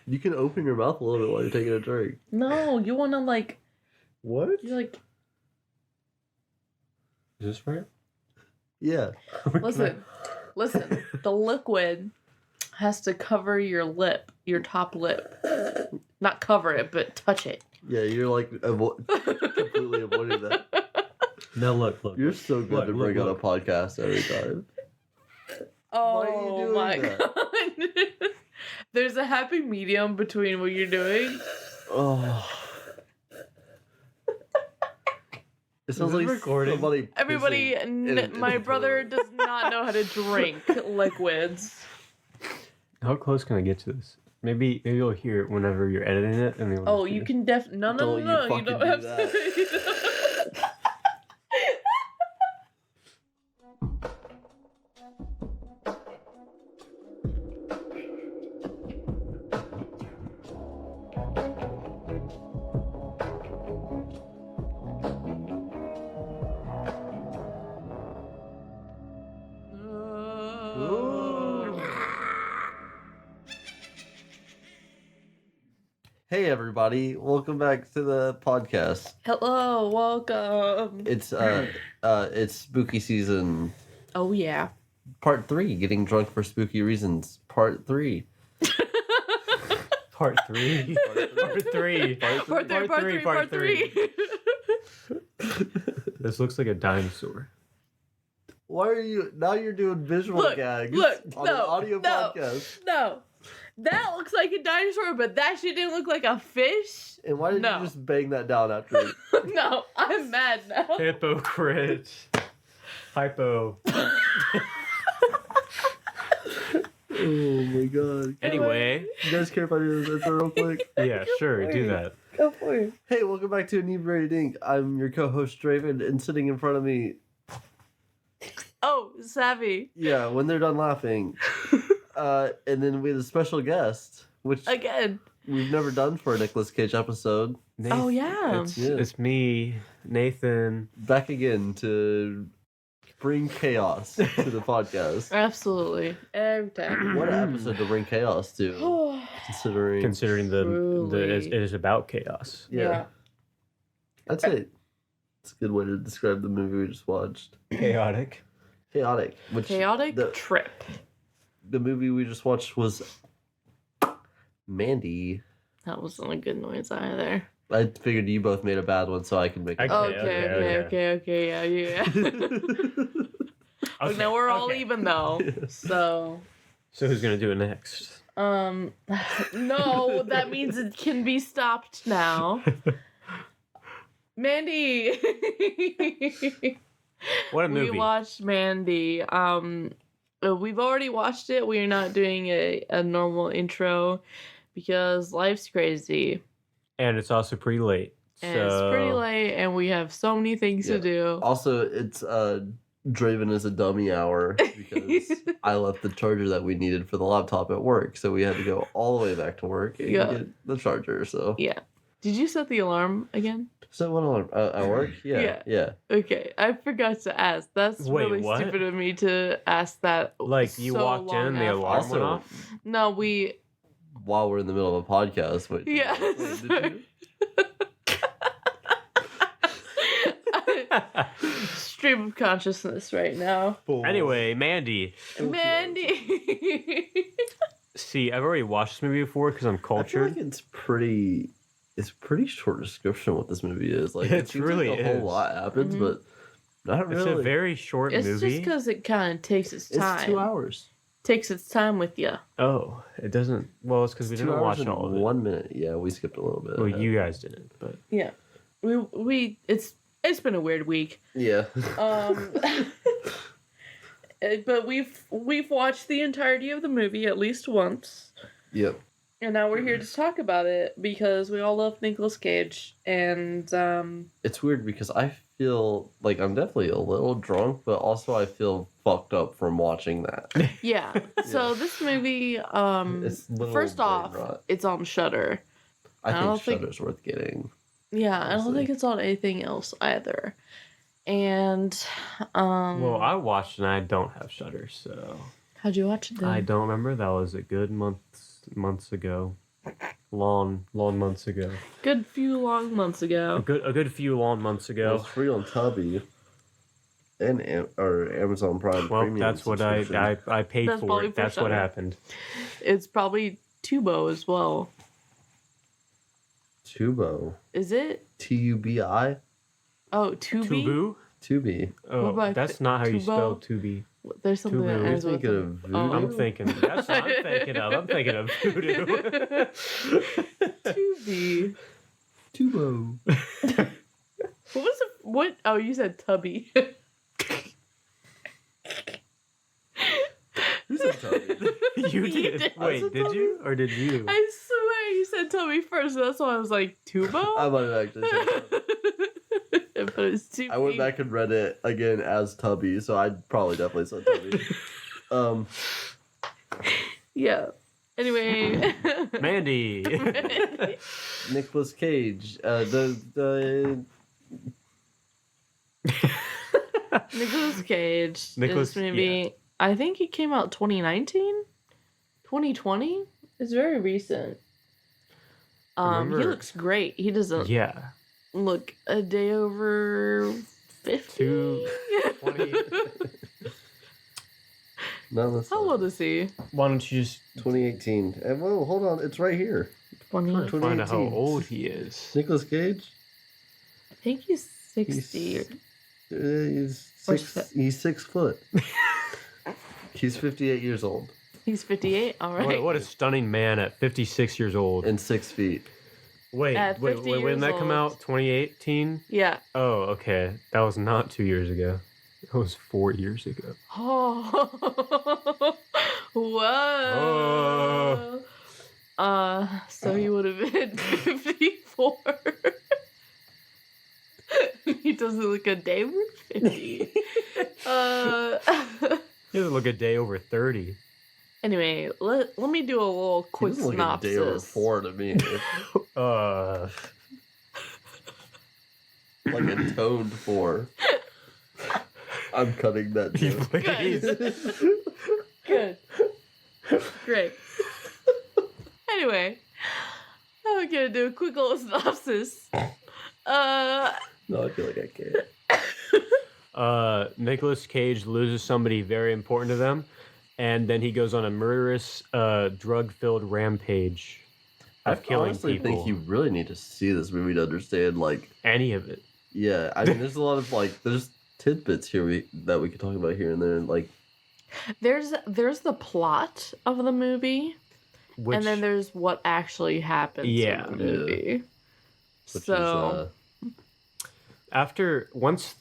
You can open your mouth a little bit while you're taking a drink. No, you want to like... What? You're like... Is this right? Yeah. Listen. The liquid has to cover your lip, your top lip. Not cover it, but touch it. Yeah, you're like completely avoiding that. No, look. You're so good to bring on a podcast every time. Oh, Why are you doing my that? God. There's a happy medium between what you're doing. Oh. It sounds like recording? somebody. Everybody, in my the brother toilet. does not know how to drink liquids. How close can I get to this? Maybe you'll hear it whenever you're editing it. And Oh, you can no, Don't you you fucking don't do have that. to. Hey everybody, welcome back to the podcast. Hello, welcome. It's spooky season Oh yeah. part 3, getting drunk for spooky reasons, part 3. Part 3. Part three. This looks like a dinosaur. Why are you now? You're doing visual gags on an audio podcast. No. That looks like a dinosaur, but that shit didn't look like a fish. And why did you just bang that down after? No, I'm mad now. Hypocrite. Hypo. Oh my god. Anyway. You guys care if I do this intro real quick? Yeah, sure, do that. Go for it. Hey, welcome back to Inebriated Inc. I'm your co-host Draven, and sitting in front of me, Oh, Savvy. yeah, when they're done laughing. And then we have a special guest, which Again. we've never done for a Nicolas Cage episode. Oh, yeah. It's me, Nathan. Back again to bring chaos to the podcast. Absolutely. Every time. What an episode to bring chaos to, considering the Truly. it is about chaos. yeah. I'd say it's a good way to describe the movie we just watched. Chaotic. Chaotic. Chaotic trip. The movie we just watched was Mandy. That wasn't a good noise either. I figured you both made a bad one, so I can make it. Okay, yeah. Okay, Now we're all okay. even though. So who's gonna do it next? no, that means it can be stopped now. Mandy. What a movie. We watched Mandy. We've already watched it. We are not doing a normal intro because life's crazy. And it's also pretty late. And it's pretty late and we have so many things to do. Also, it's Draven is a dummy hour because I left the charger that we needed for the laptop at work, so we had to go all the way back to work and get the charger. So yeah. Did you set the alarm again? So what alarm at work? Yeah. Okay, I forgot to ask. That's really stupid of me to ask that. Like you walked in and the alarm went off? No, we. While we're in the middle of a podcast, wait. Yeah. Stream of consciousness right now. Anyway, Mandy. Mandy. See, I've already watched this movie before because I'm cultured. I feel like it's pretty short description what this movie is. Like It really like a whole lot happens, but not really. It's a very short It's movie. just because it kind of takes its time. It's 2 hours. Takes its time with you. Oh, it doesn't. Well, it's because we didn't watch all of it. 1 minute. Yeah, we skipped a little bit. Well, you guys didn't, but Yeah, we it's been a weird week. Yeah. But we've watched the entirety of the movie at least once. Yep. And now we're here to talk about it because we all love Nicolas Cage, and it's weird because I feel like I'm definitely a little drunk, but also I feel fucked up from watching that. yeah. So this movie, first off, it's on Shudder. I think Shudder's worth getting. Yeah, honestly. I don't think it's on anything else either. And well, I watched and I don't have Shudder, so how'd you watch it then? I don't remember. That was a good months ago. long months ago. Good few long months ago. A good few long months It ago. was free on Tubby and or Amazon Prime Well, Premium. that's what I paid That's for probably it. for That's what Shudder. happened. It's probably Tubo as well. Tubo. Is it? Tubi. Oh, Tubi? Tubu? Tubi. Oh, What about that's not how you spell Tubo? Tubi. There's something Tubu. that You're ends with thinking of voodoo? I'm thinking. That's what I'm thinking of. I'm thinking of voodoo. Tubi. Tubo. What was it? What? Oh, you said Tubby. Who said Tubby? You did. did. Wait, said did Tubby? you or did you? I swear you said Tubby first. That's why I was like, Tubo? I might have actually said Tubby. But it's Tubi. I went back and read it again as Tubby, so I'd probably definitely said Tubby. Yeah. Anyway. Mandy. Nicolas Cage. The Nicolas Cage. Nicolas- This movie, I think it came out 2019? 2020? It's very recent. He Remember- looks great. He doesn't Yeah. look a day over 50. 20. no, that's How not. old is he? Why don't you just 2018. And whoa, hold on, it's right here. 20. Sure. find out how 2018. old he is? Nicolas Cage. I think he's 60. He's Or six. He's 6 foot. He's 58 years old He's 58. All right. What a stunning man at 56 years old. and 6 feet. Wait, At 50 when did years that come old. out? 2018? Yeah. Oh, okay. That was not 2 years ago. That was 4 years ago. Oh. Whoa. So he would have been 54. He doesn't look a day over 50. He doesn't look a day over 30. Anyway, let me do a little He quick doesn't look like a day over synopsis. 4 to me. Like a toned 4. I'm cutting that joke. Good. Great. Anyway, I'm gonna do a quick little synopsis. No, I feel like I can't. Nicolas Cage loses somebody very important to them, and then he goes on a murderous, drug-filled rampage of I killing honestly people. think you really need to see this movie to understand, like, Any of it. yeah, I mean, there's a lot of, like, there's tidbits here that we could talk about here and there, and, like, There's the plot of the movie, Which, and then there's what actually happens Yeah. in the movie. which So after once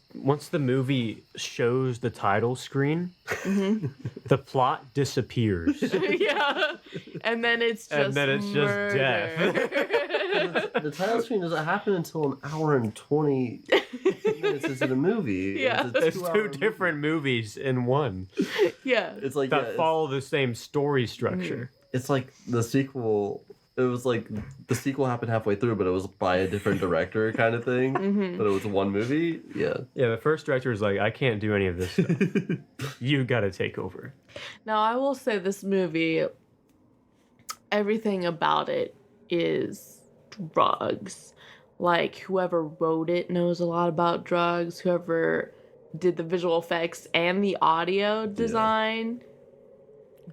the movie shows the title screen, mhm. the plot disappears. Yeah, and then it's just And then it's just murder. the title screen doesn't happen until an hour and 20 minutes into the movie. Yeah. It's a It's 2-hour two different movies in one Yeah, It's like, that yeah, follow the same story structure. it's like the sequel. It was like the sequel happened halfway through, but it was by a different director kind of thing. Mhm. But it was one movie. Yeah. Yeah, the first director was like, I can't do any of this stuff. You gotta take over. Now, I will say this movie, everything about it is drugs. Like, whoever wrote it knows a lot about drugs. Whoever did the visual effects and the audio design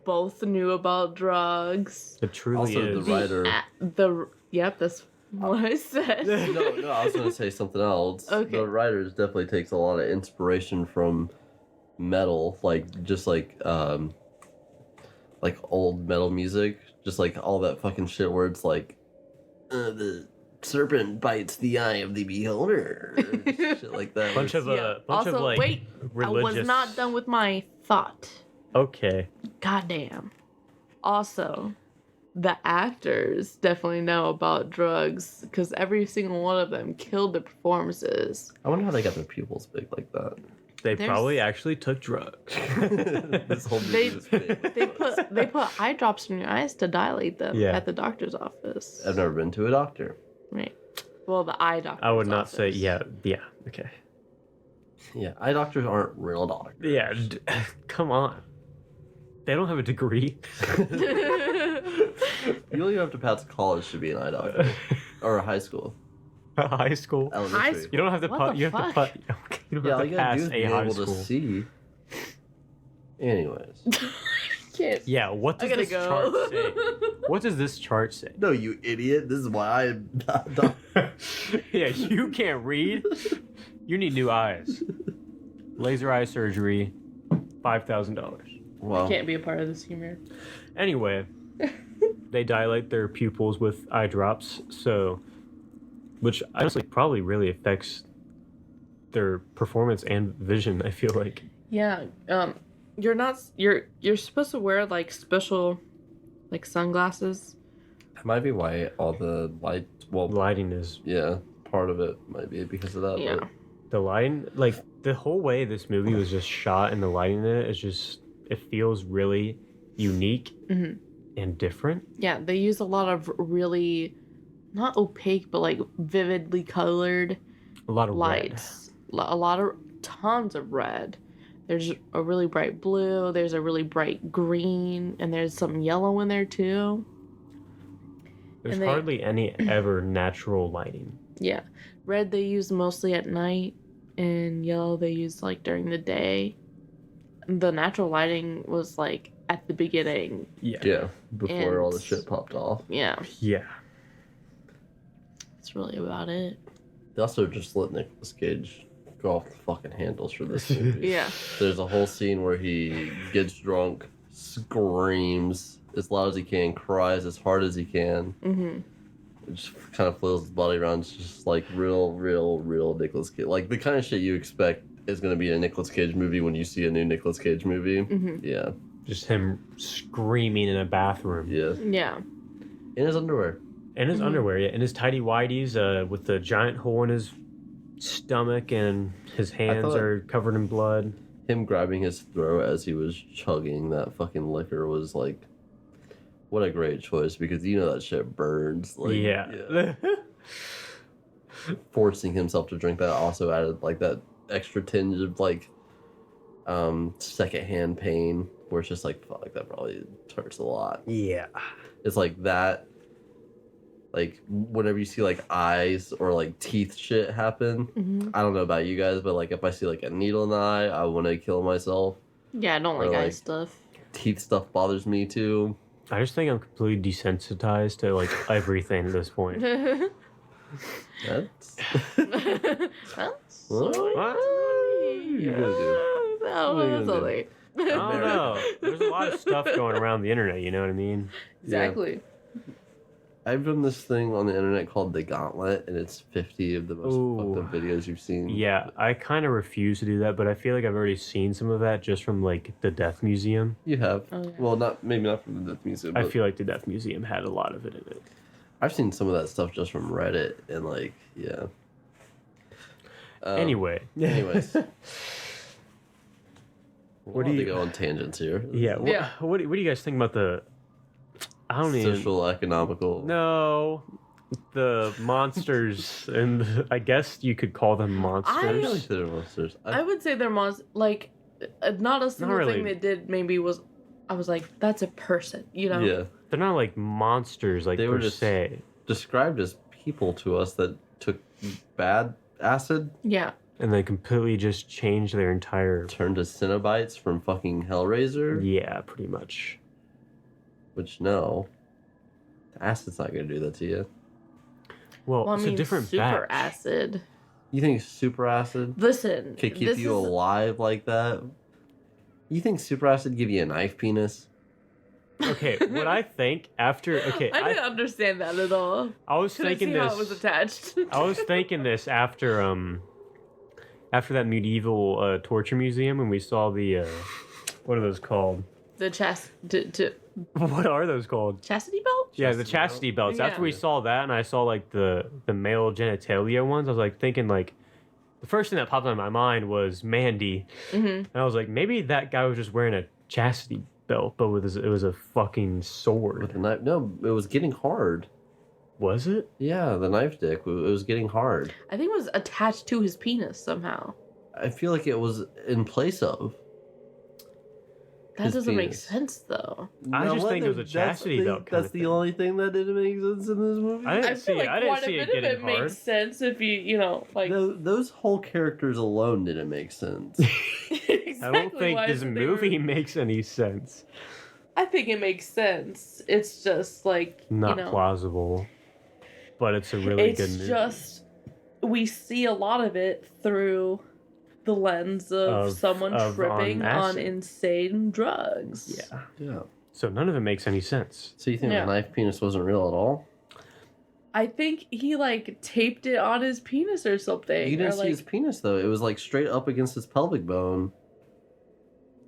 both knew about drugs. It truly Also, is. the writer. Yep, that's what I said. No, I was gonna say something else. Okay. The writers definitely takes a lot of inspiration from metal, like just like old metal music, just like all that fucking shit where it's like the serpent bites the eye of the beholder, shit like that. Bunch of Yeah. bunch Also, of like wait, religious. I was not done with my thought. Okay. Goddamn. Also, the actors definitely know about drugs because every single one of them killed their performances. I wonder how they got their pupils big like that. They There's- probably actually took drugs. This whole movie is big. They put eye drops in your eyes to dilate them Yeah. at the doctor's office. I've never been to a doctor. Right. Well, the eye doctor. I would not say yeah, okay. Yeah, eye doctors aren't real doctors. Yeah, come on. They don't have a degree. You don't even have to pass college to be an eye doctor. Or a high school. High school. Elementary. school? You don't have to What put. the You have to fuck? put. You don't Yeah, all have you to gotta pass do is be a high able school. to see. Anyways. Can't. Yeah. What I does gotta this chart go. say? What does this chart say? No, you idiot. This is why I am not dumb. Yeah, you can't read. You need new eyes. Laser eye surgery, $5,000. Wow. Can't be a part of this humor. Anyway, they dilate their pupils with eye drops, which honestly probably really affects their performance and vision. I feel like. Yeah. You're supposed to wear like special, like sunglasses. That might be why all the light. Well, Lighting is yeah, part of it might be because of that. Yeah. But the lighting, like the whole way this movie was just shot and the lighting in it is just, it feels really unique and different. Yeah, they use a lot of really, not opaque, but like vividly colored A lot of lights. A lot of tons of red. There's a really bright blue. There's a really bright green, and there's some yellow in there too. There's And they- hardly any ever natural lighting. Yeah, red they use mostly at night, and yellow they use like during the day. The natural lighting was like at the beginning. yeah, before all the And- shit popped off. Yeah, Yeah. that's really about it. They also just let Nicolas Cage go off the fucking handles for this movie. Yeah. There's a whole scene where he gets drunk, screams as loud as he can, cries as hard as he can. Mm-hmm. It just kind of flails his body around. It's just like real Nicolas Cage. Like the kind of shit you expect is going to be a Nicolas Cage movie when you see a new Nicolas Cage movie. Mm-hmm. Yeah. Just him screaming in a bathroom. Yeah. Yeah. In his underwear. In his underwear, yeah. In his tidy whities, with the giant hole in his stomach, and his hands thought- are covered in blood. Him grabbing his throat as he was chugging that fucking liquor was like, what a great choice, because you know that shit burns. Like, Yeah. Forcing himself to drink that also added like that extra tinge of like secondhand pain where it's just like, fuck, that probably hurts a lot. Yeah. It's like that, like whenever you see like eyes or like teeth shit happen, Mm-hmm. I don't know about you guys, but like if I see like a needle in the eye, I want to kill myself. Yeah, I don't Or, like eye like- stuff. Teeth stuff bothers me too. I just think I'm completely desensitized to like everything at this point. That's That's What? You gonna do? No, What are you that's gonna all do? right. I don't know. There's a lot of stuff going around the internet, you know what I mean? Exactly. I've done this thing on the internet called The Gauntlet, and it's 50 of the most Ooh. fucked up videos you've seen. Yeah, I kind of refuse to do that, but I feel like I've already seen some of that just from like the Death Museum. You have. Oh, yeah. Well, maybe not from the Death Museum, I but feel like the Death Museum had a lot of it in it. I've seen some of that stuff just from Reddit, and like, yeah. Anyway. Anyways. What What do do you- go on tangents here? Yeah. Yeah. What do you guys think about the? I don't even. Social, economical. No, the monsters, and I guess you could call them I monsters. really think they're monsters. I would say they're like not a single really. thing they did maybe was I was like, that's a person, you know? Yeah. They're not like monsters, like They were per just- se, Described as people to us that took bad acid, Yeah. and they completely just changed their entire. turned to Cenobites from fucking Hellraiser, Yeah, pretty much. which no. Acid's not going to do that to you. Well, Well, I it's mean, a different super batch. acid. You think super acid Listen, could keep this you is- alive like that? You think super acid give you a knife penis? Okay, what I think after. Okay, I didn't understand that at all. I was Couldn't thinking see this. how it was attached. I was thinking this after that medieval torture museum when we saw the what are those called? the What are those called? chastity belt. Yeah, the Chastity chastity belts. Yeah. After we saw that, and I saw like the male genitalia ones, I was like thinking like, the first thing that popped into my mind was Mandy, Mm-hmm. and I was like, maybe that guy was just wearing a chastity belt, but it was a fucking With sword. the knife? No, it was getting hard. Was it? Yeah, the knife dick, it was getting hard. I think it was attached to his penis somehow. I feel like it was in place of. That His doesn't make penis. sense, though. I just think it was a chastity belt. That's the only thing that didn't make sense in this movie. I didn't I see feel it. like I didn't quite a see it bit of getting it hard. makes sense if you know, like. Those whole characters alone didn't make sense. Exactly I don't think why this they movie were- makes any sense. I think it makes sense. It's just like Not you know, plausible, but it's a really it's good movie. just we see a lot of it through the lens of someone on tripping on acid. insane drugs. Yeah. Yeah. So none of it makes any sense. So you think Yeah. the knife penis wasn't real at all? I think he like taped it on his penis or something. You didn't or, see like, his penis though. It was like straight up against his pelvic bone.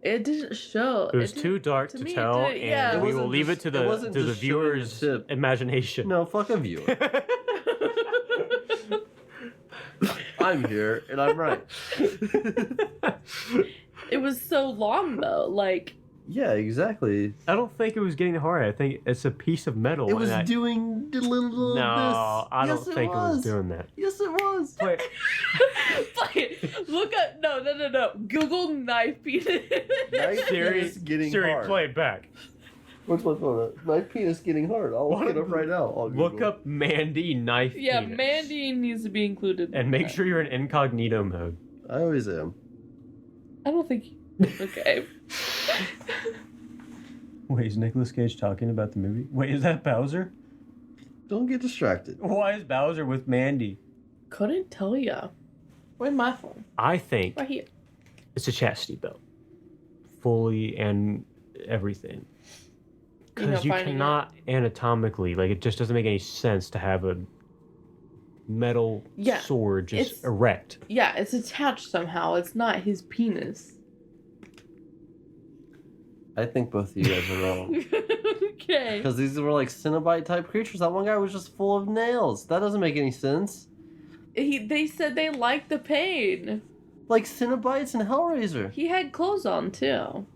It didn't show. It was didn't- too dark to to me, it tell, didn't- yeah. and It we will wasn't leave just- it to it the wasn't to the just showing the viewer's tip. imagination. No, fuck a viewer. I'm here and I'm right. It was so long though. Like Yeah, exactly. I don't think it was getting hard. I think it's a piece of metal. It was and doing a little No, this. I Yes, don't think it was doing that. Yes, it was. Wait, look at no. Google knife penis. Knife Siri, penis getting Siri, hard. play it back. What's my phone? Knife penis getting hard. I'll look it up right now. I'll Look Google. up Mandy knife Yeah, penis. Mandy needs to be included. And in make that. sure you're in incognito mode. I always am. I don't think. Okay. Wait, is Nicolas Cage talking about the movie? Wait, is that Bowser? Don't get distracted. Why is Bowser with Mandy? Couldn't tell ya. Where's my phone? I think Right here. it's a chastity belt. Fully and everything. You know, Because you finding cannot anatomically, like, it just doesn't make any sense to have a metal Yeah, sword just it's- erect. Yeah, it's attached somehow. It's not his penis. I think both of you guys are wrong. Okay. Because these were like Cenobite type creatures. That one guy was just full of nails. That doesn't make any sense. They said they liked the pain. Like Cenobites and Hellraiser. He had clothes on too.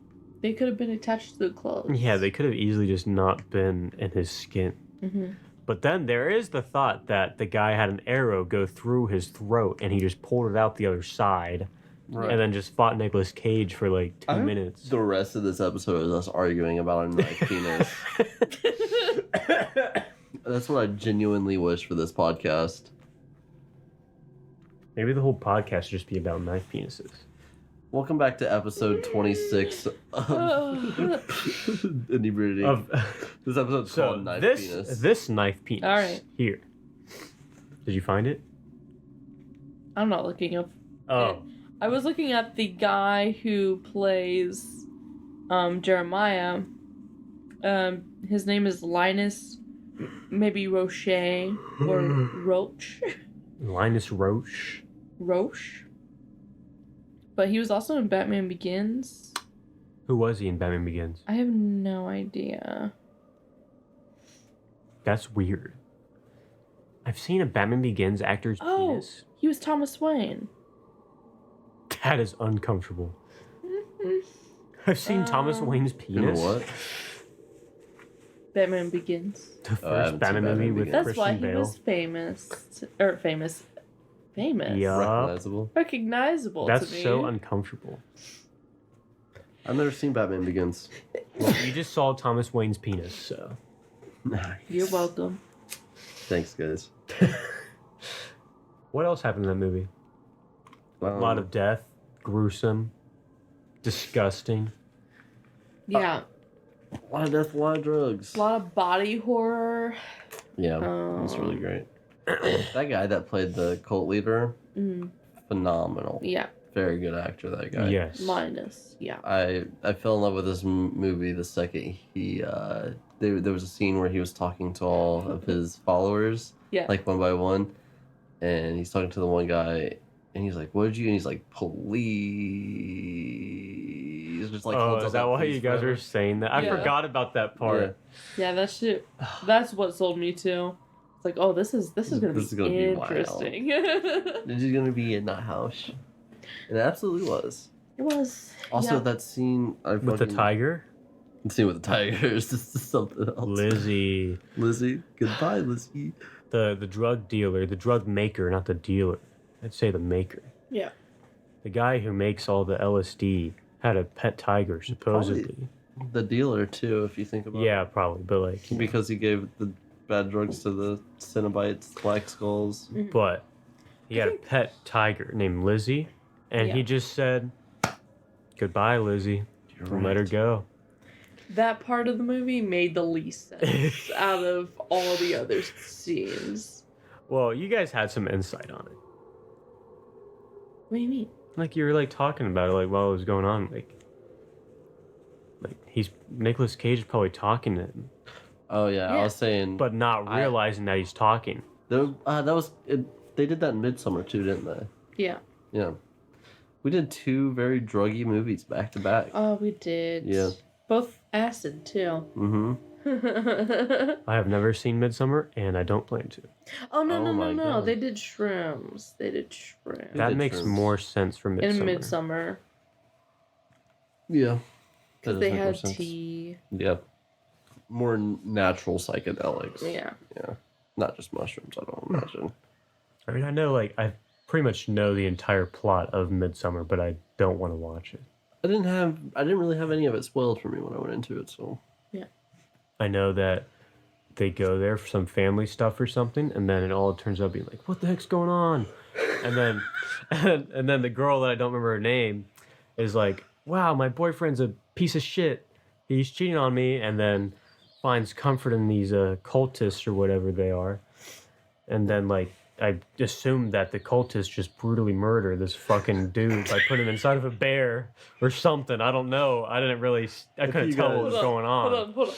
They could have been attached to the clothes. Yeah, they could have easily just not been in his skin. Mm-hmm. But then there is the thought that the guy had an arrow go through his throat and he just pulled it out the other side. Right. And then just fought Nicolas Cage for like 2 I hope minutes. The rest of this episode is us arguing about a knife penis. That's what I genuinely wish for this podcast. Maybe the whole podcast should just be about knife penises. Welcome back to episode 26 of Inebriating. This episode's So called Knife this Penis. this knife penis All right. here. Did you find it? I'm not looking up. Oh, I was looking at the guy who plays Jeremiah. His name is Linus, maybe Roche or Roach. Linus Roche. Roche. But he was also in Batman Begins. Who was he in Batman Begins? I have no idea. That's weird. I've seen a Batman Begins actor's Oh. penis. He was Thomas Wayne. That is uncomfortable. I've seen Thomas Wayne's penis. You know what? Batman Begins. The I first haven't seen Batman movie Batman with Begins. That's Christian why he Bale. was famous. Famous. Yeah. Recognizable. Recognizable That's to me. so uncomfortable. I've never seen Batman Begins. Well, you just saw Thomas Wayne's penis, so. Nice. You're welcome. Thanks, guys. What else happened in that movie? A lot of death, gruesome, disgusting. Yeah. A lot of death, a lot of drugs. A lot of body horror. Yeah, that's really great. That guy that played the cult leader, phenomenal. Yeah. Very good actor, that guy. Yes. Linus. Yeah. I fell in love with this movie the second he there was a scene where he was talking to all of his followers, Yeah. like one by one, and he's talking to the one guy, and he's like, "What did you?" And he's like, "Police." Just like, Oh, holds is up that why police you guys forever. are saying that? I Yeah. forgot about that part. Yeah, that shit. That's what sold me too. It's like, oh, this is gonna This is be gonna be wild. interesting. This is gonna be in that house, and it absolutely was. It was. Also, yeah. that scene With the tiger? scene with the tigers. This is something else. Lizzie. Lizzie, goodbye, Lizzie. The drug dealer, the drug maker, not the dealer. I'd say the maker. Yeah. The guy who makes all the LSD had a pet tiger, supposedly. the dealer too, if you think about Yeah, probably, but like, it. Because he gave the bad drugs to the Cenobites, Black Skulls. but he had a pet tiger named Lizzie, and he Yeah. just said, "Goodbye, Lizzie." And let her go. That part of the movie made the least sense out of all the other scenes. Well, you guys had some insight on it. What do you mean? Like you were like talking about it, like while it was going on, like he's Nicolas Cage is probably talking to him, Oh yeah, Yeah. I was saying. but not realizing that he's talking. that was it, they did that in Midsummer too, didn't they? Yeah. Yeah. We did 2 very druggy movies back to back. Oh, we did. Yeah. Both acid, too. Mm-hmm. I have never seen Midsummer, and I don't plan to. Oh, no, Oh no, my no, no. God. They did shrooms. They did shrooms. That did makes shrooms. more sense for Midsummer. In Midsummer. Yeah. That Because does they make more had sense. tea. Yeah. More natural psychedelics. Yeah. Yeah. Not just mushrooms, I don't imagine. I mean, I know, like, I pretty much know the entire plot of Midsummer, but I don't want to watch it. I didn't really have any of it spoiled for me when I went into it, so. I know that they go there for some family stuff or something, and then it all turns out being like, what the heck's going on? And then, and then the girl that I don't remember her name is like, wow, my boyfriend's a piece of shit. He's cheating on me, and then finds comfort in these cultists or whatever they are. And then, like, I assumed that the cultists just brutally murder this fucking dude by putting him inside of a bear or something. I don't know. I couldn't you tell guys- what was going on. Hold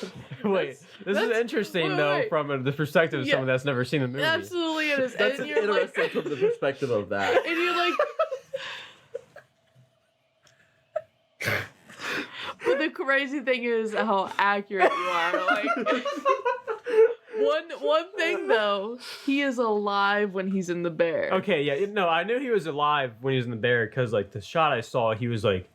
on. Wait, this is that's- interesting wait, though wait. from the perspective of Yeah. someone that's never seen the movie. Absolutely it is. That's and you're like, interesting from the perspective of that. and you're like, but the crazy thing is how accurate you are. Like, one thing though, he is alive when he's in the bear. Okay, yeah, no, I knew he was alive when he was in the bear because like the shot I saw, he was like,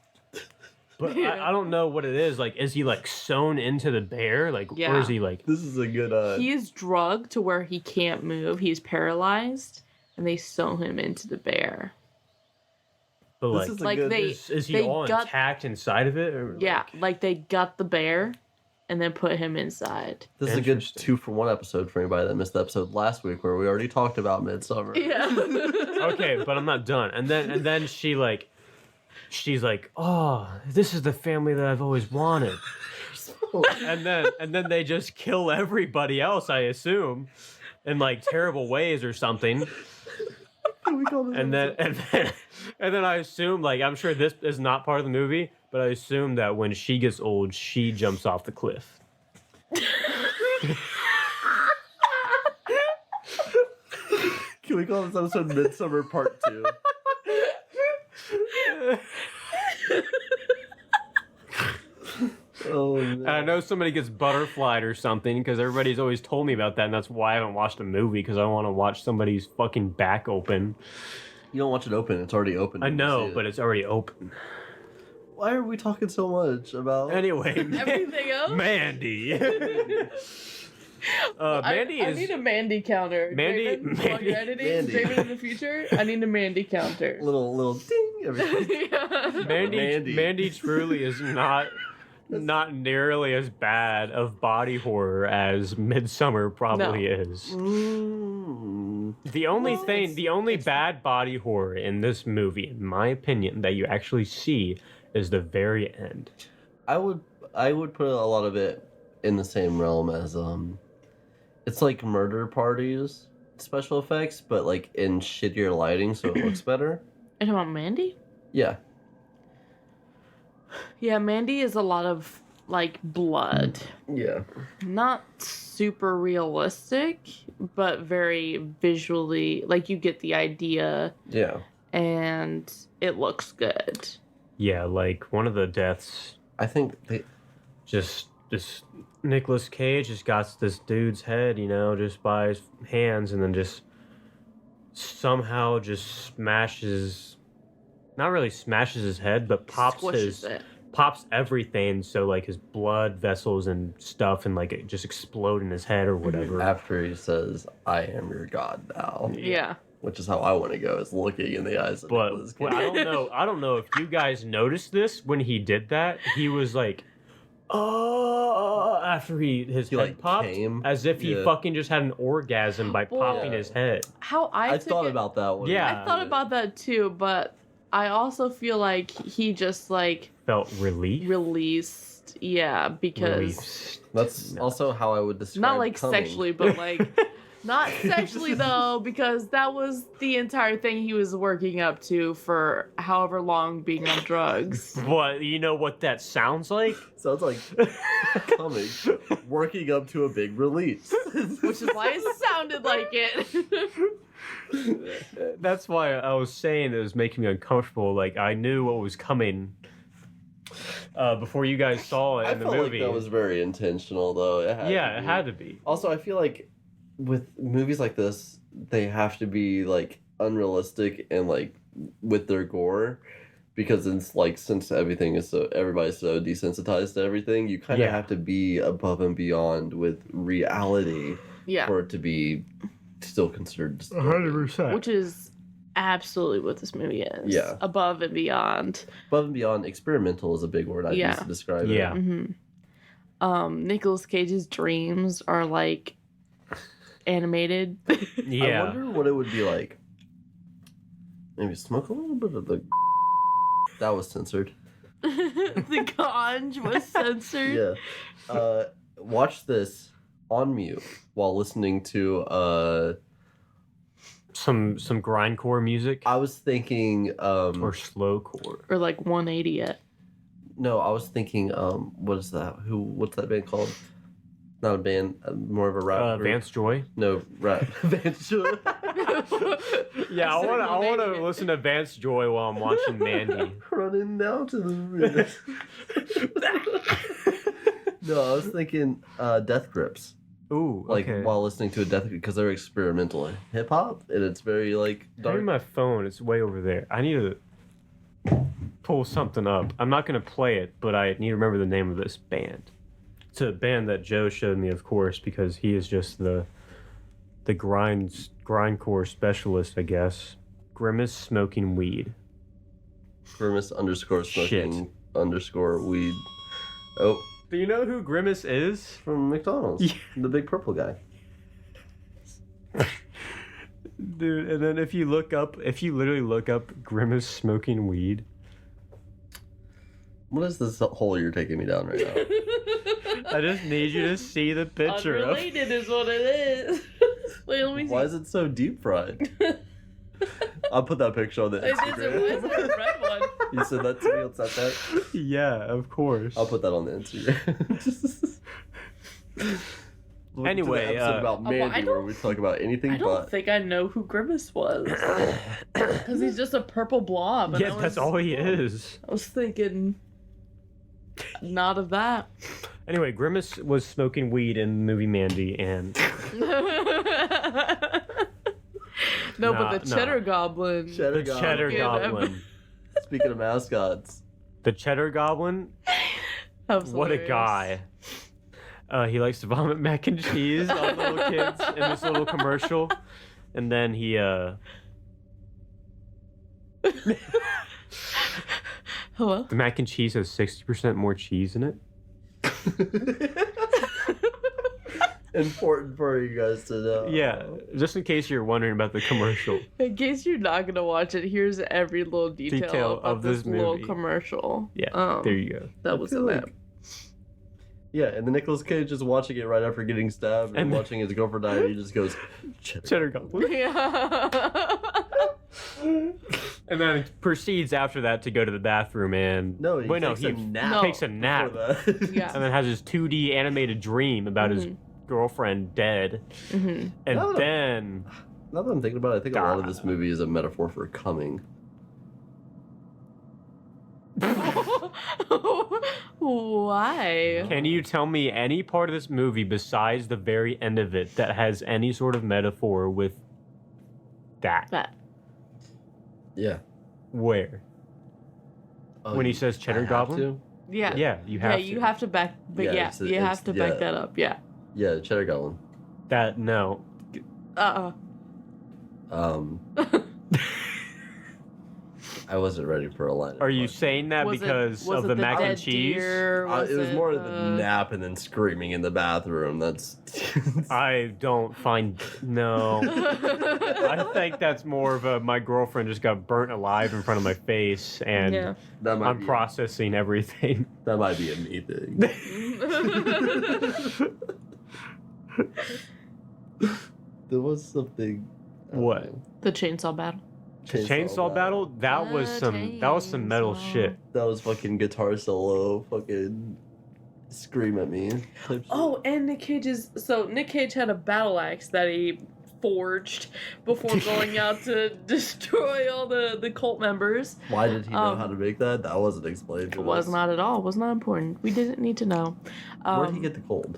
but Yeah. I don't know what it is. Like, is he like sewn into the bear? Like, or Yeah. is he like? This is a good He is drugged to where he can't move. He's paralyzed, and they sew him into the bear. But This like, is a Like good is he they all got- intact inside of it? Or Yeah, like- like they got the bear, and then put him inside. This is a good Interesting. 2-for-1 episode for anybody that missed the episode last week where we already talked about Midsummer. Yeah. Okay, but I'm not done. And then she's like, oh, this is the family that I've always wanted. and then they just kill everybody else, I assume, in like terrible ways or something. We call this And then I assume, like, I'm sure this is not part of the movie, but I assume that when she gets old, she jumps off the cliff. Can we call this episode Midsummer Part 2? Oh, man. And I know somebody gets butterflied or something because everybody's always told me about that, and that's why I haven't watched a movie because I don't want to watch somebody's fucking back open. You don't watch it open, it's already open. I when you know, see but it. it's already open. Why are we talking so much about... Anyway, Everything else? Mandy. Mandy I is. need a Mandy counter. Mandy- Draven, while Mandy- you're editing Mandy. Draven in the future, I need a Mandy counter. Little ding every time. Yeah. Mandy, Mandy. truly is not nearly as bad of body horror as Midsummer probably is. Mm. The only bad body horror in this movie, in my opinion, that you actually see is the very end. I would put a lot of it in the same realm as it's like murder parties special effects, but like in shittier lighting, so it looks better. And about Mandy? Yeah, Yeah, Mandy is a lot of like blood. yeah. Not super realistic, but very visually, like you get the idea Yeah. and it looks good. Yeah, like one of the deaths, I think they. just this Nicolas Cage just got this dude's head, just by his hands, and then just somehow just smashes, not really smashes his head, but Squishes it. pops everything, so like his blood vessels and stuff, and like it just explode in his head or whatever. After he says, "I am your god now," Yeah. which is how I want to go, is looking in the eyes of Nicolas But Cage. I don't know if you guys noticed this when he did that. He was like After his He, head like, popped, came. as if he Yeah. fucking just had an orgasm by Well, popping Yeah. his head. How I thought about that one. Yeah. I thought about that too, but I also feel like he just like Felt relief. released, yeah, because Relief. That's also how I would describe not like coming. sexually, but like not sexually though, because that was the entire thing he was working up to for however long being on drugs. What, you know what that sounds like? Sounds like coming, working up to a big release. Which is why it sounded like it. That's why I was saying it was making me uncomfortable. Like, I knew what was coming before you guys saw it I in the felt movie. like that was very intentional, though. It had to be. Also, I feel like with movies like this, they have to be like unrealistic and like with their gore, because it's like since everybody's so desensitized to everything, you kind of have to be above and beyond with reality Yeah. for it to be still considered 100%. Which is absolutely what this movie is. Yeah. Above and beyond. above and beyond. Experimental is a big word I use to describe Yeah. it. Mm-hmm. Nicolas Cage's dreams are like animated. Yeah. I wonder what it would be like. Maybe smoke a little bit of the. That was censored. The conj was censored. Yeah. Watch this on mute while listening to. Some grindcore music I was thinking. or slowcore. Or like 180 it. No, I was thinking. What is that? What's that band called? Not a band, more of a rap. group. Vance Joy. No, rap. Vance Joy. Yeah, I want to listen to Vance Joy while I'm watching Mandy. Running down to the No, I was thinking Death Grips. Ooh, Like okay. while listening to a Death Grip, because they're experimental hip hop and it's very like I dark. need my phone. It's way over there. I need to pull something up. I'm not going to play it, but I need to remember the name of this band. It's a band that Joe showed me, of course, because he is just the grindcore specialist, I guess. Grimace Smoking Weed. Grimace _ Shit. smoking _ weed. Oh, Do you know who Grimace is? from McDonald's. Yeah. The big purple guy. Dude, and then if you literally look up Grimace Smoking Weed. What is this hole you're taking me down right now? I just need you to see the picture of. Unrelated is what it is. Wait, let me see. Why is it so deep fried? I'll put that picture on the It is, why is Instagram. there a red one? You said that to me. What's that? Yeah, of course. I'll put that on the Instagram. Look Anyway, to the episode about well, I Mandy where don't- we talk about anything I don't but. think I know who Grimace was. Because he's just a purple blob. And Yeah, that's all he is. I was thinking not of that. Anyway, Grimace was smoking weed in the movie Mandy, and No, Nah, but the nah. Cheddar Goblin. Cheddar the Cheddar Goblin. Goblin. Speaking of mascots, The Cheddar Goblin? That was What a hilarious. guy. He likes to vomit mac and cheese on little kids in this little commercial. And then he, Hello? the mac and cheese has 60% more cheese in it. important for you guys to know. Yeah, just in case you're wondering about the commercial. In case you're not gonna watch it, here's every little detail about of this little movie. commercial. Yeah, there you go. That I was feel in like- Yeah, and then Nicolas Cage is watching it right after getting stabbed and And- watching his girlfriend die, and he just goes, Cheddar Goblin. Yeah. And then proceeds after that to go to the bathroom and... No, he Wait, takes a he nap. takes a nap. before that. Yeah. And then has his 2D animated dream about his girlfriend dead. Mhm. And No. then... Now that I'm thinking about it, I think a lot of God. this movie is a metaphor for coming. Why? Can you tell me any part of this movie besides the very end of it that has any sort of metaphor with that? That. Yeah. Where? Oh, When he you- says Cheddar I have Goblin? to? Yeah. Yeah, you have yeah, to. you have to back. But Yeah, yeah, it's- you have it's- to back yeah. that up. Yeah. Yeah, Cheddar Goblin. That, no. I wasn't ready for a line. Are you saying that because of the mac and cheese? It was more of the nap and then screaming in the bathroom. That's. I don't find no. I think that's more of my girlfriend just got burnt alive in front of my face, and I'm processing everything. That might be a me thing. There was something. What? The chainsaw battle. Chainsaw battle? That was some metal shit. That was fucking guitar solo, fucking scream at me. Oh, and Nick Cage had a battle axe that he forged before going out to destroy all the cult members. Why did he know how to make that? That wasn't explained to us. It was not at all. It was not important. We didn't need to know. Where'd he get the gold?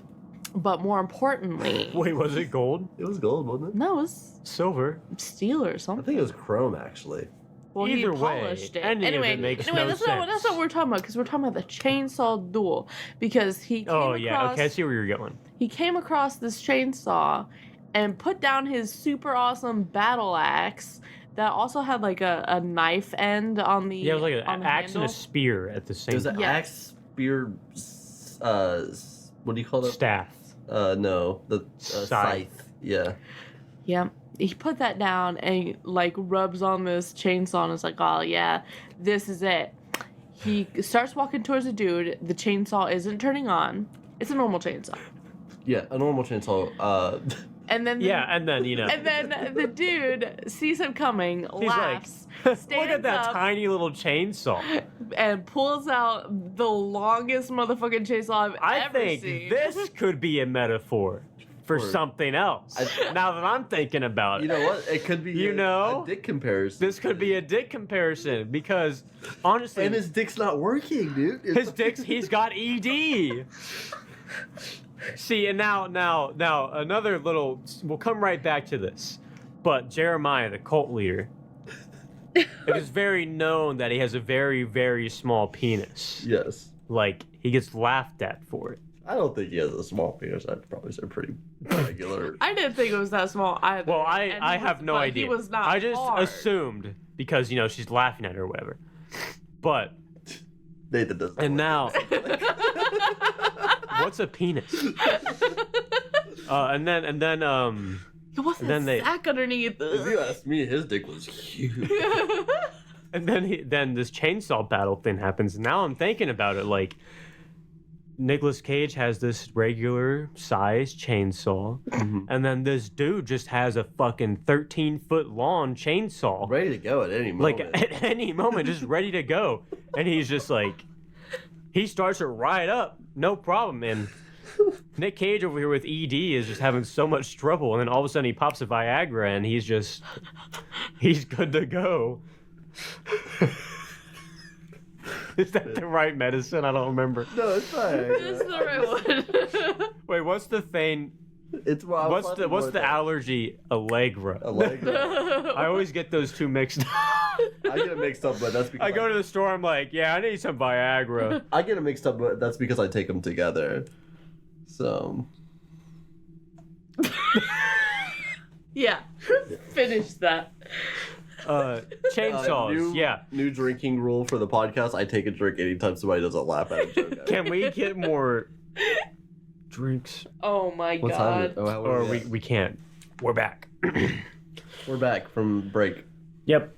But more importantly... Wait, was it gold? It was gold, wasn't it? No, it was... silver. Steel or something. I think it was chrome, actually. Well, Either he polished way, it. Anyway, that's sense. That's what we're talking about, because we're talking about the chainsaw duel. Because he came across... okay, I see where you're going. He came across this chainsaw and put down his super awesome battle axe that also had like a knife end on the Yeah, it was like an axe handle. and a spear at the same time. It was an axe, spear, what do you call it? Staff. No, the scythe. Yeah. Yeah. He put that down and he, like, rubs on this chainsaw and is like, oh yeah, this is it. He starts walking towards the dude. The chainsaw isn't turning on. It's a normal chainsaw. Yeah, a normal chainsaw. And then and then and then the dude sees him coming, laughs, like, stands look at that up, tiny little chainsaw, and pulls out the longest motherfucking chainsaw I've ever seen. I think this could be a metaphor for something else. Now that I'm thinking about it, you know what? It could be. A dick comparison. This could be a dick comparison because honestly, and his dick's not working, dude. He's got ED. See, and now another little. We'll come right back to this, but Jeremiah, the cult leader, it is very known that he has a very, very small penis. Yes. Like he gets laughed at for it. I don't think he has a small penis. I'd probably say pretty regular. I didn't think it was that small either. Well, I have no idea. He was not. I just hard. assumed because she's laughing at her or whatever. But Nathan doesn't. And now. What's a penis? And then it wasn't sack underneath. If you ask me, his dick was huge. And then this chainsaw battle thing happens. And now I'm thinking about it, like Nicolas Cage has this regular size chainsaw, and then this dude just has a fucking 13-foot long chainsaw, ready to go at any moment. Like at any moment, just ready to go. And he's just like, he starts it right up, no problem. And Nick Cage over here with ED is just having so much trouble, and then all of a sudden he pops a Viagra, and he's good to go. Is that the right medicine? I don't remember. No, it's fine. It's the right one. Wait, what's the thing? It's what's the allergy? Allegra. I always get those two mixed up. I get it mixed up, but that's because I go to the store. I'm like, yeah, I need some Viagra. I get it mixed up, but that's because I take them together. So. Yeah. Finish that. Chainsaws, New drinking rule for the podcast: I take a drink anytime somebody doesn't laugh at a joke. Can we get more drinks? Oh my god! Or we can't. We're back. We're back from break. Yep.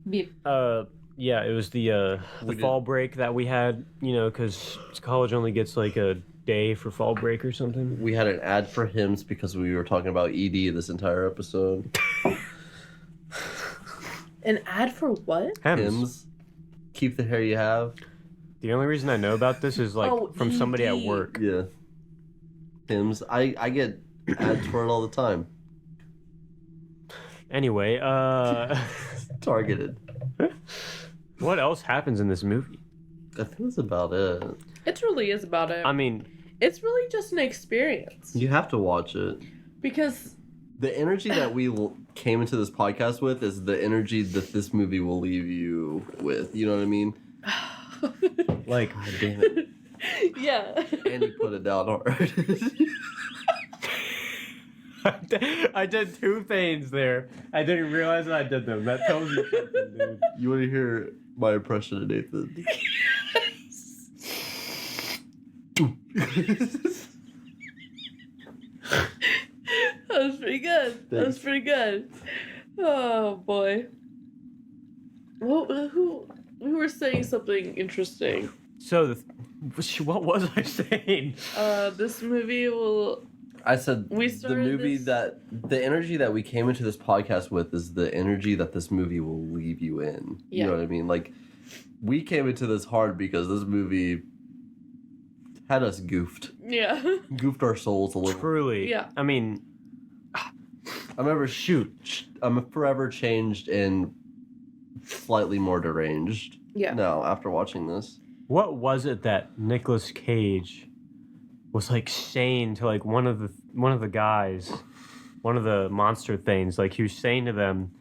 Beep. Yeah, it was the fall break that we had. Because college only gets like a day for fall break or something. We had an ad for Hims because we were talking about ED this entire episode. An ad for what? Hims. Keep the hair you have. The only reason I know about this is from somebody at work. Yeah. Hims. I get ads for it all the time. Anyway, Targeted. What else happens in this movie? I think that's about it. It really is about it. I mean, it's really just an experience. You have to watch it. Because the energy that we came into this podcast with is the energy that this movie will leave you with. You know what I mean? Like, God damn it. Yeah. And he put it down hard. I did two things there. I didn't realize that I did them. That tells you something, dude. You want to hear my impression of Nathan? That was pretty good. Thanks. That was pretty good. Oh boy. Who were saying something interesting? So, what was I saying? This movie will. I said We the started movie this- that the energy that we came into this podcast with is the energy that this movie will leave you in. Yeah. You know what I mean? Like, we came into this hard because this movie had us goofed Yeah. our souls a little. Truly. Yeah. I mean, I remember, I'm forever changed and slightly more deranged. Yeah. Now after watching this. what was it that Nicolas Cage was like saying to like one of the guys, one of the monster things? Like he was saying to them,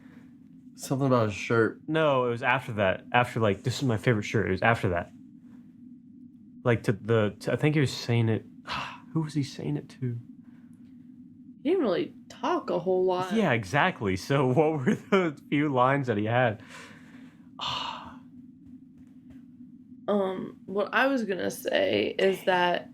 Something about a shirt. no, it was after that. After like, this is my favorite shirt. It was after that. Like I think he was saying it. Who was he saying it to? He didn't really talk a whole lot. Yeah, exactly. So what were the few lines that he had? What I was gonna say is that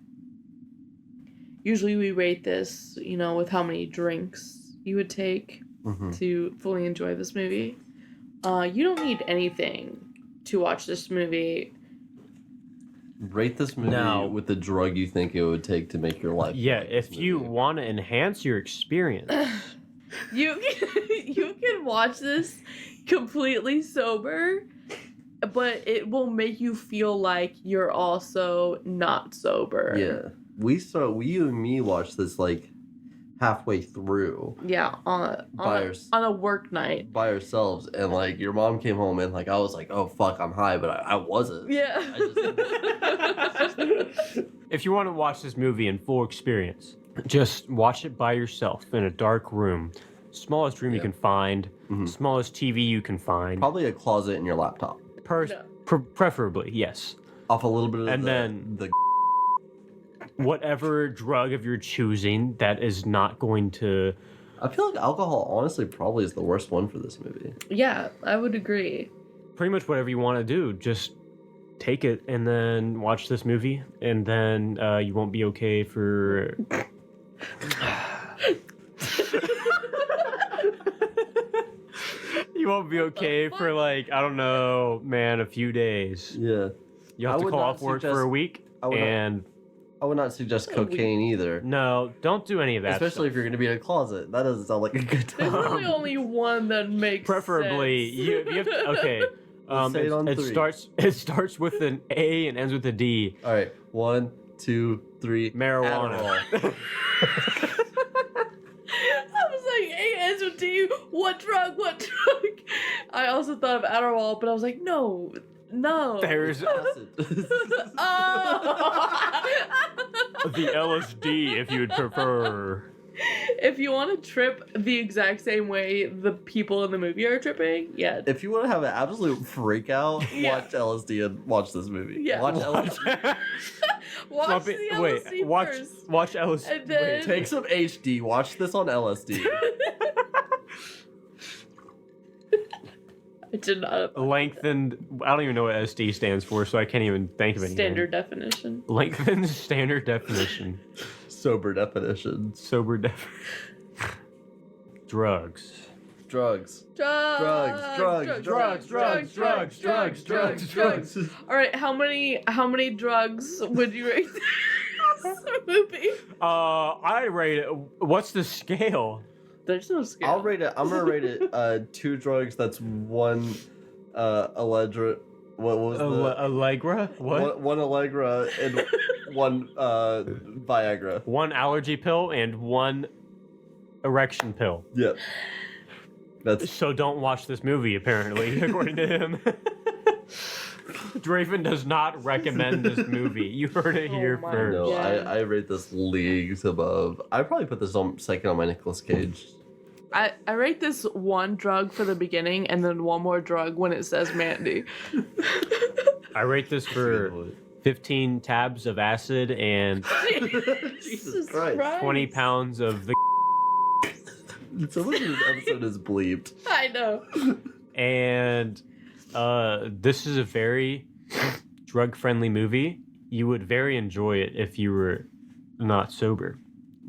usually we rate this, with how many drinks you would take Mm-hmm. to fully enjoy this movie. You don't need anything to watch this movie. Rate this movie No. with the drug you think it would take to make your life. Yeah, like this if you movie. want to enhance your experience. You can watch this completely sober, but it will make you feel like you're also not sober. Yeah. You and me watched this like halfway through Yeah, on a work night. by ourselves, and like your mom came home and like I was like, oh fuck, I'm high, but I wasn't. Yeah. If you want to watch this movie in full experience, just watch it by yourself in a dark room. Smallest room you Yeah. can find, Mhm. smallest TV you can find. Probably a closet in your laptop. No. Preferably, yes. Off a little bit of And the, then- the Whatever drug of your choosing that is not going to... I feel like alcohol honestly probably is the worst one for this movie. Yeah, I would agree. Pretty much whatever you want to do, just take it and then watch this movie, and then you won't be okay for... You won't be okay for like, I don't know, man, a few days. Yeah. You have I to would call not off work for suggest- a week, I would not- and I would not suggest cocaine either. no, don't do any of that. Especially if you're going to be in a closet. That doesn't sound like a good There's time. really only one that makes Preferably, sense. you have to, okay. Let's say it on three. It starts with an A and ends with a D. All right. 1, 2, 3. Marijuana. Adderall. I was like, A ends with D. What drug? What drug? I also thought of Adderall, but I was like, no. There's Acid. Oh. the LSD if you'd prefer. If you want to trip the exact same way the people in the movie are tripping, yeah. If you want to have an absolute freak out, Yeah. watch LSD and watch this movie. Yeah. Watch LSD. Watch the LSD first. Watch LSD. And then- Take some HD. Watch this on LSD. I did not. Lengthened. I don't even know what SD stands for, so I can't even think of anything. Standard definition. Lengthened standard definition. Sober definitions. Sober drugs. Drugs. Drugs. Drugs. All right, how many drugs would you rate this movie? I rate it. What's the scale? There's no scale. I'll rate it. I'm gonna rate it. 2 drugs. That's 1. Allegra. What was the? Allegra? What? One Allegra and 1 Viagra. 1 allergy pill and 1 erection pill. Yep. That's So don't watch this movie, apparently, according to him. Draven does not recommend this movie. You heard it Oh here my first. no. Yeah. I rate this leagues above. I'd probably put this on second on my Nicolas Cage. I rate this 1 drug for the beginning and then 1 more drug when it says Mandy. I rate this for 15 tabs of acid and Jesus Christ. 20 pounds of the So much of this episode is bleeped. I know. And this is a very drug-friendly movie. You would very enjoy it if you were not sober.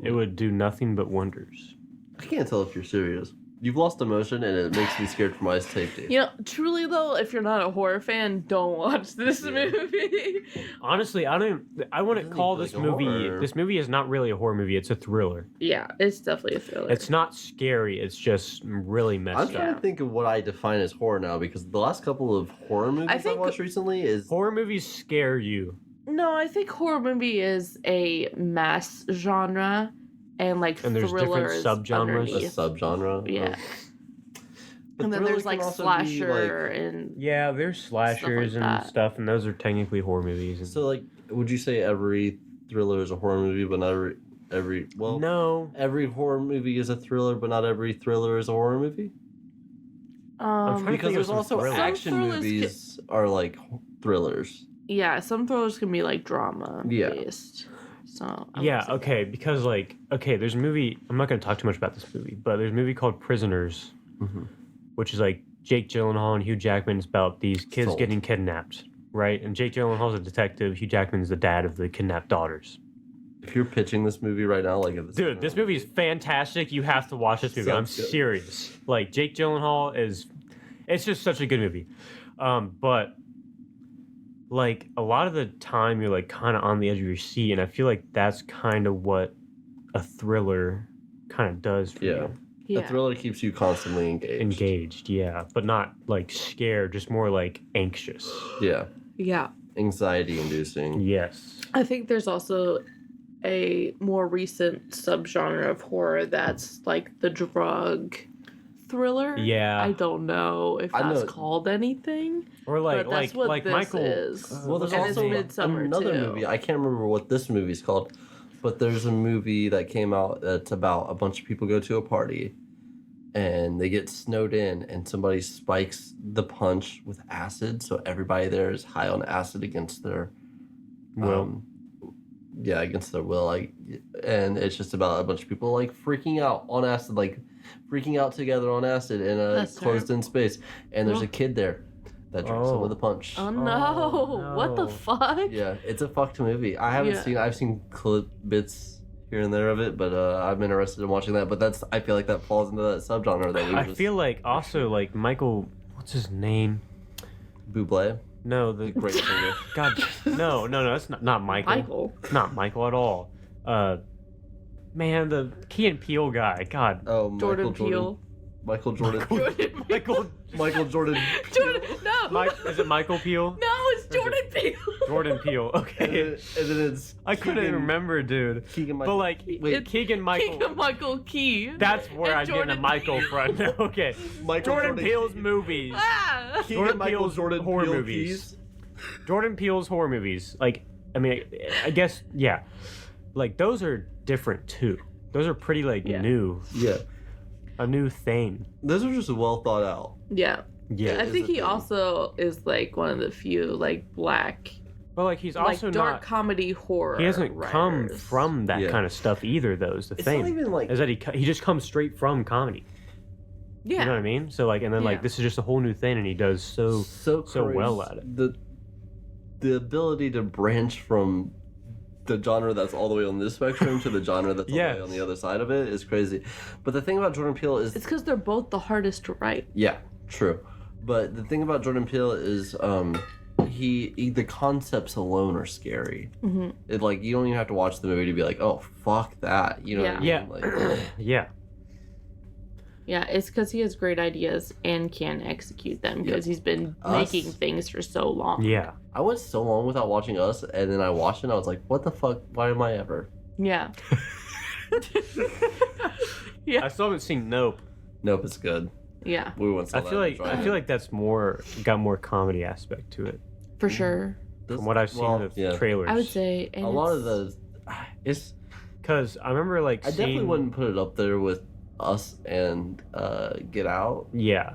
It would do nothing but wonders. I can't tell if you're serious. You've lost emotion, and it makes me scared for my safety. You know, truly though, if you're not a horror fan, don't watch this movie. Honestly, I wouldn't call this movie. horror. This movie is not really a horror movie. It's a thriller. Yeah, it's definitely a thriller. It's not scary. It's just really I'm messed trying up. to think of what I define as horror now, because the last couple of horror movies I've watched recently is... Horror movies scare you. No, I think horror movie is a mass genre, and like And there's thriller different is subgenres. underneath. a subgenre. Yeah. But And then thriller there's can like also be, slasher and Yeah, there's slashers and that. stuff, and those are technically horror movies. And... So, like, would you say every thriller is a horror movie, but not every well, no. every horror movie is a thriller, but not every thriller is a horror movie? trying to Because think of there's some also thrillers. action Some thrillers movies are like thrillers. yeah, some thrillers can be like drama Yeah. based. So I Yeah, would say okay, because there's a movie. I'm not going to talk too much about this movie, but there's a movie called Prisoners, which is like Jake Gyllenhaal and Hugh Jackman. It's about these kids Sold. getting kidnapped, right? And Jake Gyllenhaal's a detective. Hugh Jackman's the dad of the kidnapped daughters. If you're pitching this movie right now, like, if Dude, this movie is fantastic. You have to watch this movie. I'm Sounds good. serious. Like, Jake Gyllenhaal it's just such a good movie. But like a lot of the time you're like kind of on the edge of your seat, and I feel like that's kind of what a thriller kind of does for you. yeah. A thriller keeps you constantly Engaged, yeah, but not like scared, just more like anxious. Yeah, Yeah. anxiety inducing. Yes. I think there's also a more recent subgenre of horror that's like the drug thriller. Yeah. I don't know if I that's know- called anything. Or But that's what this Michael. is. Well, there's And it's also Midsummer, another too. movie. I can't remember what this movie's called, but there's a movie that came out that's about a bunch of people go to a party, and they get snowed in, and somebody spikes the punch with acid, so everybody there is high on acid against their Will. against their will. And it's just about a bunch of people like freaking out on acid, like freaking out together on acid in a That's closed-in space, and there's a kid there that drinks it Oh. with a punch. Oh no. What the no. fuck? Yeah, it's a fucked movie. I've seen clip bits here and there of it, but I'm interested in watching that. But I feel like that falls into that subgenre that we I just... feel like also like Michael, what's his name? Bublé, No, the great singer. God, no, that's not Michael. Michael. Not Michael at all. Man, the Key and Peele guy. God. Oh, Jordan Peele. Michael Jordan. Jordan Michael. Michael Jordan. Jordan, no. Is it Michael Peele? No, it's Jordan Peele. Jordan Peele. And Okay. then it's I couldn't Keegan- remember, dude. Keegan But Michael. like, Wait, Keegan Michael. Keegan Michael Key. That's where and I'm getting a Jordan Michael Peele. from. Okay. Michael Jordan Peele's Keegan- movies. Ah. Keegan Jordan Michael Peele's Jordan horror Peele movies. Keys. Jordan Peele's horror movies. Like, I mean, I guess, yeah. Like, those are different too. Those are pretty, like, Yeah. new. Yeah, A new thing. those are just well thought out. Yeah. Yeah. I is think a he thing. also is like one of the few like black, But, like, he's like also dark not. comedy horror. He hasn't come writers. from that Yeah. kind of stuff either, though, is the It's thing. not even like Is that he just comes straight from comedy. Yeah. You know what I mean? So, like, and then, like, Yeah. this is just a whole new thing, and he does so well crazy. at it. The ability to branch from the genre that's all the way on this spectrum to the genre that's all the way on the other side of it is crazy. But the thing about Jordan Peele is... It's because they're both the hardest to write. Yeah, true. But the thing about Jordan Peele is the concepts alone are scary. Mm-hmm. It, like, you don't even have to watch the movie to be like, oh, fuck that. You know what I mean? Yeah. Like, Yeah. Yeah, it's because he has great ideas and can execute them because he's been Us? making things for so long. Yeah. I went so long without watching Us, and then I watched it and I was like, what the fuck? Why am I ever? Yeah. Yeah. I still haven't seen Nope. Nope, it's good. Yeah, We went saw I that feel and like enjoyed it. that's got more comedy aspect to it. for sure. This- From what I've seen well, of yeah. trailers. I would say and A lot of it's- the... It's... Because I remember like I definitely seeing, wouldn't put it up there with Us and Get Out. Yeah.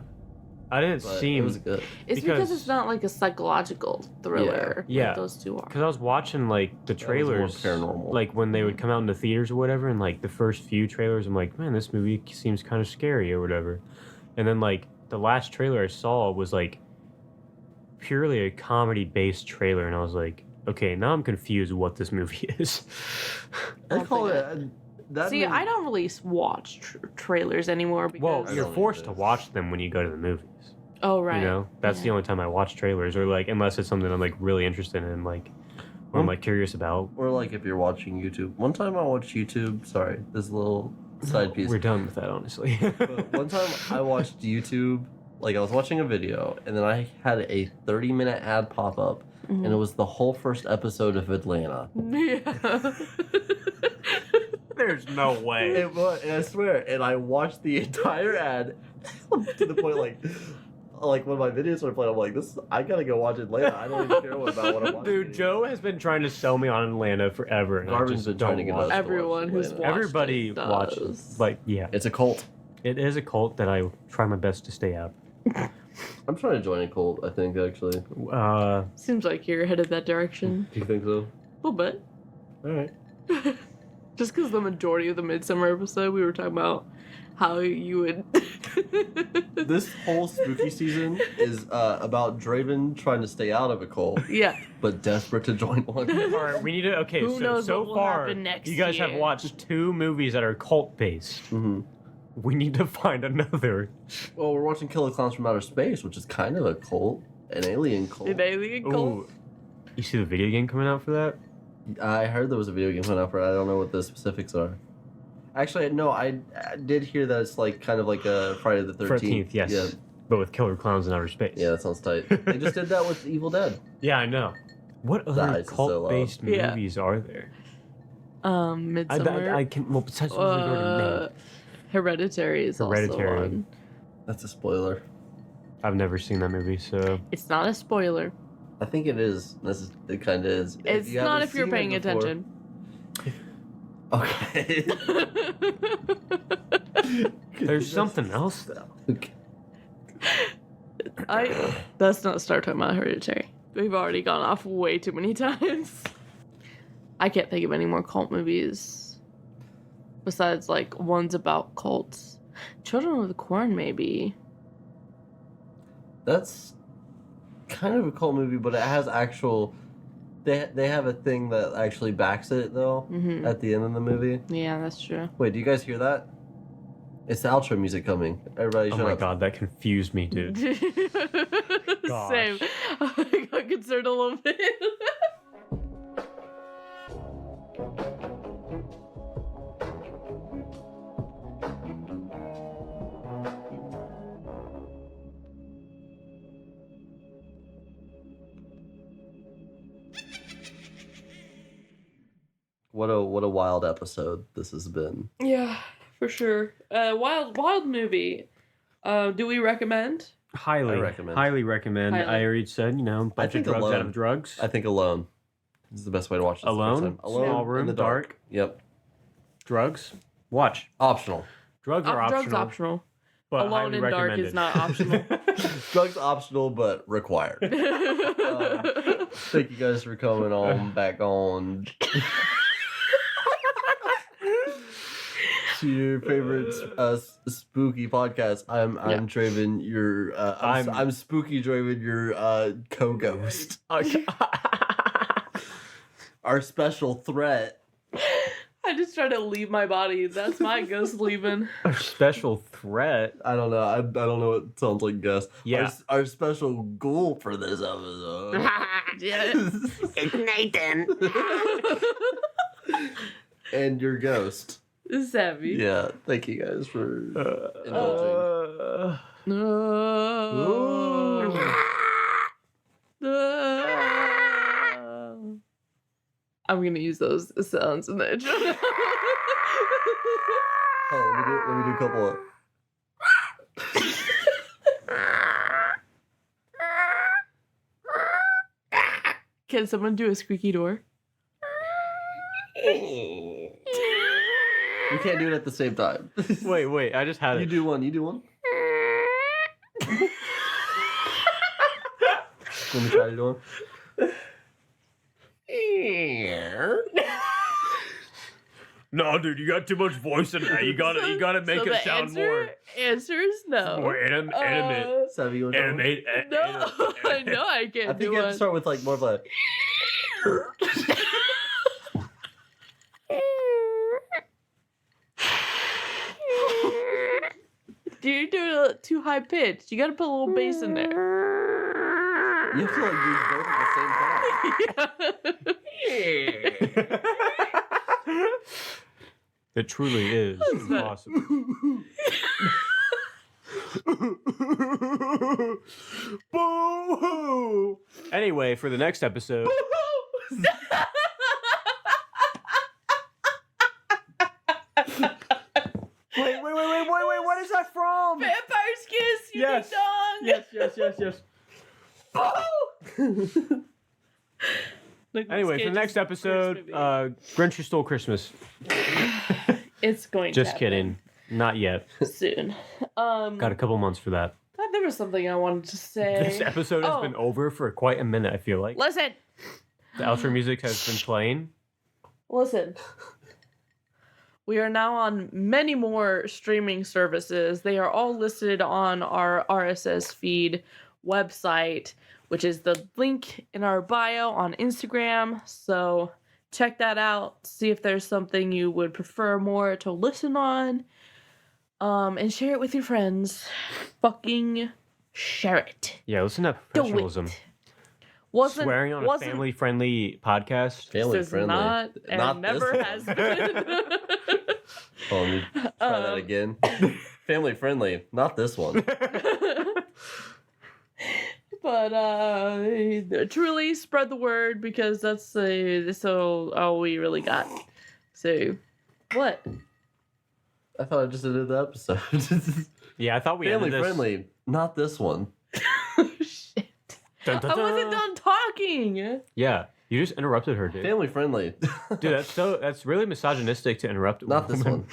I didn't see. It was good. It's because it's not like a psychological thriller. Yeah. Like those two are. Because I was watching like the trailers, more paranormal. like when they would come out in the theaters or whatever, and like the first few trailers, I'm like, man, this movie seems kind of scary or whatever. And then like the last trailer I saw was like purely a comedy-based trailer, and I was like, okay, now I'm confused what this movie is. I call it. I don't really watch trailers anymore because... Well, you're forced to watch them when you go to the movies. Oh, right. You know, that's the only time I watch trailers, or like unless it's something I'm like really interested in, like, or I'm like curious about. Or like if you're watching YouTube. One time I watched YouTube. Sorry, this little side piece. We're done with that, honestly. But one time I watched YouTube. Like I was watching a video, and then I had a 30-minute ad pop up, and it was the whole first episode of Atlanta. Yeah. There's no way. It was, and I swear, and I watched the entire ad to the point like when my videos were playing, I'm like, I gotta go watch Atlanta. I don't even care about what I'm watching. Dude, Joe has been trying to sell me on Atlanta forever. And Garvin's been trying to get us. Everyone who's watched Everybody it does. watches. Like, yeah. It's a cult. It is a cult that I try my best to stay out. I'm trying to join a cult, I think, actually. Seems like you're headed that direction. Do you think so? A little bit. Alright. Just because the majority of the Midsummer episode, we were talking about how you would... This whole spooky season is about Draven trying to stay out of a cult. Yeah. But desperate to join one. Alright, we need to... Okay, Who knows so what will far, happen next you guys have year. watched 2 movies that are cult-based. Mm-hmm. We need to find another. Well, we're watching Killer Clowns from Outer Space, which is kind of a cult. An alien cult. An alien cult? Ooh. You see the video game coming out for that? I heard there was a video game coming out for it. I don't know what the specifics are. Actually, no, I did hear that it's like kind of like a Friday the 13th. Yes. Yeah. But with Killer Clowns in Outer Space. Yeah, that sounds tight. They just did that with Evil Dead. Yeah, I know. What The other ice is so cult-based low. Yeah. movies are there? Midsummer. I can... Well, besides the ones we already named. Hereditary is also one. That's a spoiler. I've never seen that movie, so... It's not a spoiler. I think it is. It kind of is. It's not if you're paying attention. Okay. There's something else, though. Okay. Let's not start talking about Hereditary. We've already gone off way too many times. I can't think of any more cult movies. Besides, like, ones about cults. Children of the Corn, maybe. That's kind of a cult movie, but it has actual... They have a thing that actually backs it, though, at the end of the movie. Yeah, that's true. Wait, do you guys hear that? It's the outro music coming. Everybody shut up. Oh my god, that confused me, dude. Gosh. Same. I got concerned a little bit. What a wild episode this has been. Yeah, for sure. Wild movie. Do we recommend? Highly recommend. I already said, bunch of drugs out of drugs. I think Alone is the best way to watch this. Alone? Small room, in the dark. Yep. Drugs? Watch. Optional. Drugs are optional. Drugs optional. But Alone in dark is not optional. Drugs optional, but required. Thank you guys for coming on back on to your favorite spooky podcast. I'm Draven. You're I'm Spooky Draven. Your co-ghost. Our special threat. I just try to leave my body. That's my ghost leaving. Our special threat? I don't know. I don't know what sounds like ghost. Yeah. Our special ghoul for this episode. It's Nathan. And your ghost. Savvy. Yeah. Thank you guys for indulging. I'm gonna use those sounds in the intro. Oh, let me do a couple of. Can someone do a squeaky door? We can't do it at the same time. Wait, I just had it. You do one. Let me try to do one. No, dude, you got too much voice in that. You gotta make it sound more. Answer is no. More animate. Savvy, you want to Animate. No, I know I can't I do think you have to one. start with like more of a. Dude, you're doing it too high pitched. You gotta put a little bass in there. You have to like do both at the same time. It truly is awesome. Boo-hoo! Anyway, for the next episode. Wait, what is that from? Vampire's Kiss, you Yes. ding dong. Yes. Anyway, for the next episode, Grinch Who Stole Christmas. It's going Just to kidding. Not yet. soon. Got a couple months for that. There was something I wanted to say. This episode has been over for quite a minute, I feel like. Listen. The outro music has been playing. Listen. We are now on many more streaming services. They are all listed on our RSS feed website, which is the link in our bio on Instagram. So check that out. See if there's something you would prefer more to listen on. And share it with your friends. Fucking share it. Yeah, listen to professionalism. Swearing on a family-friendly podcast. Family friendly. Not, and Not never this has one. been. Hold on, let me try that again. Family friendly. Not this one. But truly spread the word because that's all we really got. So, what? I thought I just ended the episode. Yeah, I thought we Family ended this. friendly. Not this one. Shit. Dun, dun, I dun. wasn't done talking. Yeah, you just interrupted her, dude. Family friendly. Dude, that's really misogynistic to interrupt. a Not this woman. one.